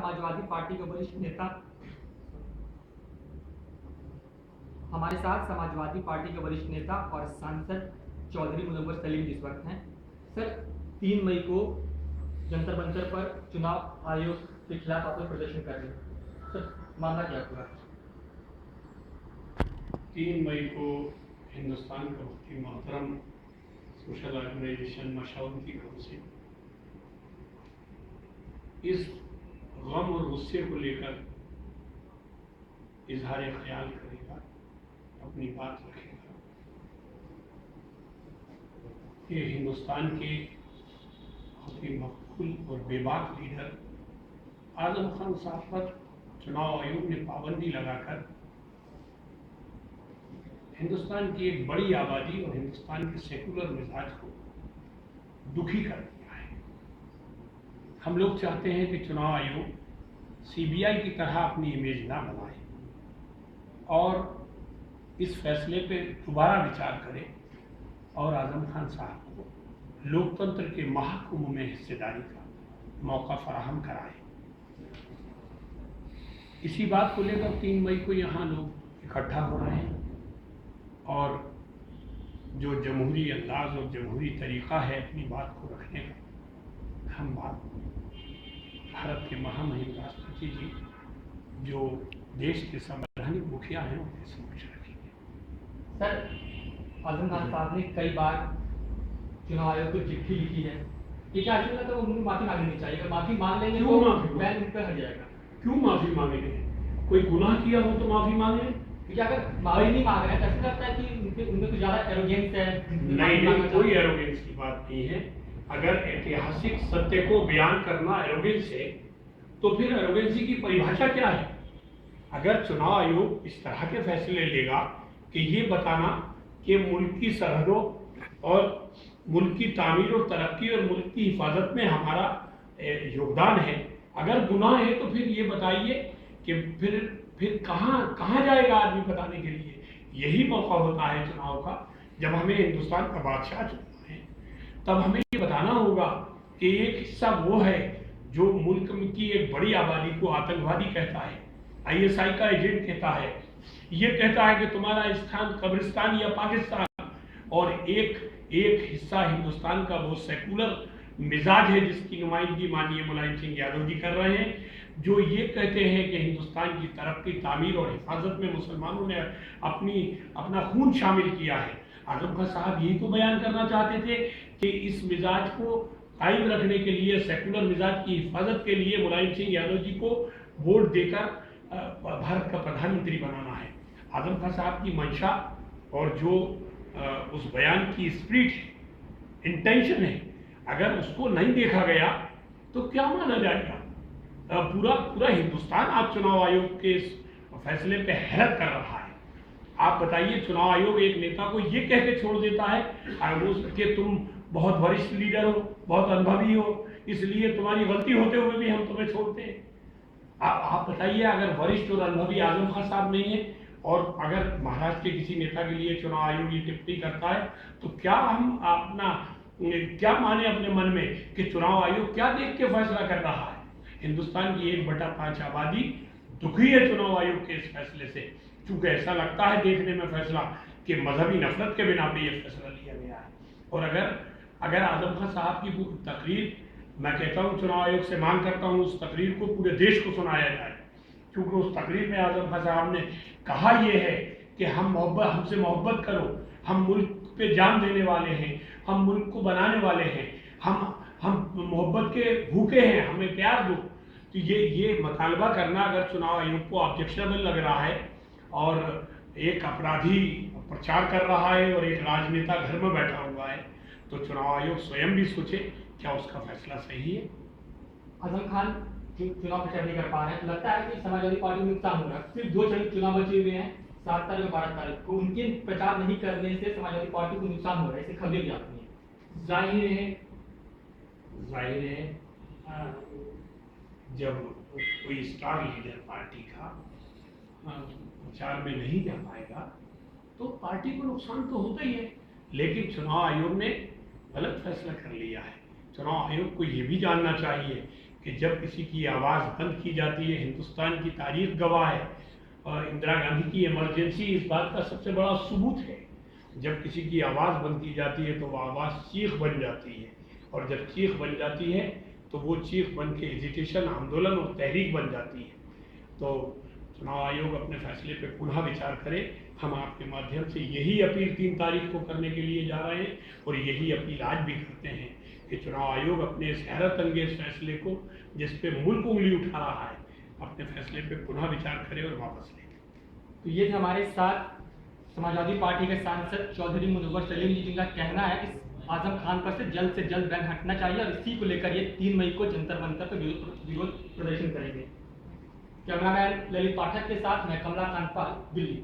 Samajwadi party के वरिष्ठ नेता हमारे साथ समाजवादी पार्टी के वरिष्ठ नेता और सांसद चौधरी मुजफ्फर सलीम इस वक्त हैं। सर, 3 मई को जंतर मंतर पर चुनाव आयोग के खिलाफ आप लोग प्रदर्शन कर रहे हैं। सर, मामला क्या हुआ? 3 मई को हिंदुस्तान का बहुत ही मोहतरम सोशल ऑर्गेनाइजेशन मशावरती काउंसिल इस गम और गुस्से को लेकर इजहार ख्याल करेगा, अपनी बात रखेगा। ये हिंदुस्तान के बहुत ही मकबूल और बेबाक लीडर आजम खान साहब पर चुनाव आयोग ने पाबंदी लगाकर हिंदुस्तान की एक बड़ी आबादी और हिंदुस्तान के सेकुलर मिजाज को दुखी कर दिया है। हम लोग चाहते हैं कि चुनाव आयोग सीबीआई की तरह अपनी इमेज ना बनाए और इस फैसले पे दोबारा विचार करे और आजम खान साहब को लोकतंत्र के महाकुंभ में हिस्सेदारी का मौका फराहम कराए। इसी बात को लेकर 3 मई को यहाँ लोग इकट्ठा हो रहे हैं और जो जमहूरी अंदाज और जमहूरी तरीक़ा है अपनी बात को रखने का, हम बात भारत के महामहिम राष्ट्रपति जी जो देश के संवैधानिक मुखिया हैं उनके समक्ष रखेंगे। सर, आजम खान साहब ने कई बार चुनाव आयोग को चिट्ठी लिखी है कि क्या ऐसा लगता है उनको माफी मांगनी चाहिए? अगर माफी मांग लेंगे तो बैन उन पर हट जाएगा। क्यों माफी मांगेंगे? कोई गुनाह किया हो तो माफी मांगे। क्योंकि अगर माफी नहीं मांग रहे हैं तो ऐसा लगता है कि उनमें कुछ ज्यादा एरोगेंस है। नहीं, कोई एरोगेंस की बात नहीं है। अगर ऐतिहासिक सत्य को बयान करना एरोगेंस है तो फिर एरोगेंसी की परिभाषा क्या है? अगर चुनाव आयोग इस तरह के फैसले लेगा कि ये बताना कि मुल्क की सरहदों और मुल्क की तामीर और तरक्की और मुल्क की हिफाजत में हमारा योगदान है, अगर गुनाह है तो फिर ये बताइए कि फिर कहाँ जाएगा आदमी बताने के लिए? यही मौका होता है चुनाव का। जब हमें हिंदुस्तान का बादशाह चुनना है तब हमें ये बताना होगा कि एक हिस्सा वो है जो मुल्क की एक बड़ी आबादी को आतंकवादी कहता है, आईएसआई का एजेंट कहता है, ये कहता है कि तुम्हारा स्थान कब्रिस्तान या पाकिस्तान, और एक हिस्सा हिंदुस्तान का वो सेकुलर मिजाज है जिसकी नुमाइंदगी माननीय मुलायम सिंह यादव जी कर रहे हैं, जो ये कहते हैं कि हिंदुस्तान की तरक्की, तामीर और हिफाजत में मुसलमानों ने अपना खून शामिल किया है। आजम खान साहब यही तो बयान करना चाहते थे कि इस मिजाज को कायम रखने के लिए, सेकुलर मिजाज की हिफाजत के लिए मुलायम सिंह यादव जी को वोट देकर भारत का प्रधानमंत्री बनाना है। आजम खान साहब की मंशा और जो उस बयान की स्पिरिट है, इंटेंशन है, अगर उसको नहीं देखा गया तो क्या माना जाएगा? पूरा हिंदुस्तान आज चुनाव आयोग के इस फैसले पे हैरत कर रहा है। आप बताइए, चुनाव आयोग एक नेता को ये कह के छोड़ देता है कि तुम बहुत वरिष्ठ लीडर हो, बहुत अनुभवी हो, इसलिए तुम्हारी गलती होते हुए भी हम तुम्हें छोड़ते हैं। आप बताइए, अगर वरिष्ठ और अनुभवी आजम खान साहब नहीं है और अगर महाराष्ट्र के किसी नेता के लिए चुनाव आयोग ये टिप्पणी करता है तो क्या हम क्या माने अपने मन में कि चुनाव आयोग क्या देख के फैसला कर रहा है? हिंदुस्तान की 1/5 आबादी दुखी है चुनाव आयोग के इस फैसले से, क्योंकि ऐसा लगता है देखने में फैसला कि मजहबी नफरत के बिना पे ये फैसला लिया गया है। और अगर आजम खान साहब की तकरीर, मैं कहता हूँ चुनाव आयोग से मांग करता हूँ उस तकरीर को पूरे देश को सुनाया जाए, क्योंकि उस तकरीर में आजम खान साहब ने कहा ये है कि हमसे मोहब्बत करो, हम मुल्क पे जान देने वाले हैं, हम मुल्क को बनाने वाले हैं, हम मोहब्बत के भूखे हैं, हमें प्यार दो। तो ये मुतालबा करना अगर चुनाव आयोग को ऑब्जेक्शनेबल लग रहा है और एक अपराधी प्रचार कर रहा है और एक राजनेता घर में बैठा हुआ है, तो चुनाव आयोग स्वयं भी सोचे क्या उसका फैसला सही है। आजम खान चुनाव प्रचार नहीं कर पा रहे हैं तो लगता है कि समाजवादी पार्टी को नुकसान हो रहा है। सिर्फ 2 चुनाव बचे हुए हैं, 7 तारीख और 12 तारीख को। उनके प्रचार नहीं करने से समाजवादी पार्टी को नुकसान हो रहा है, इससे खबरें भी आती हैं। जाहिर है जब कोई स्टार लीडर पार्टी का प्रचार में नहीं जा पाएगा तो पार्टी को नुकसान तो होता ही है, लेकिन चुनाव आयोग ने गलत फैसला कर लिया है। चुनाव आयोग को ये भी जानना चाहिए कि जब किसी की आवाज़ बंद की जाती है, हिंदुस्तान की तारीख गवाह है और इंदिरा गांधी की इमरजेंसी इस बात का सबसे बड़ा सबूत है। जब किसी की आवाज़ बंद की जाती है तो वो आवाज़ चीख बन जाती है, और जब चीख बन जाती है तो वो चीख बन के एजिटेशन, आंदोलन और तहरीक बन जाती है। तो चुनाव आयोग अपने फैसले पे पुनः विचार करे। हम आपके माध्यम से यही अपील 3 तारीख को करने के लिए जा रहे हैं, और यही अपील आज भी करते हैं कि चुनाव आयोग अपने इस हैरत अंगेज फैसले को, जिस पे मुल्क उंगली उठा रहा है, अपने फैसले पे पुनः विचार करे और वापस ले। तो ये थे हमारे साथ समाजवादी पार्टी के सांसद चौधरी मुनव्वर सलीम जी, जिनका कहना है कि आजम खान पर से जल्द बैन हटना चाहिए, और इसी को लेकर ये 3 मई को जंतर मंतर पर विरोध प्रदर्शन करेंगे। कैमरामैन ललित पाठक के साथ मैं कमलाकांत पाल, दिल्ली।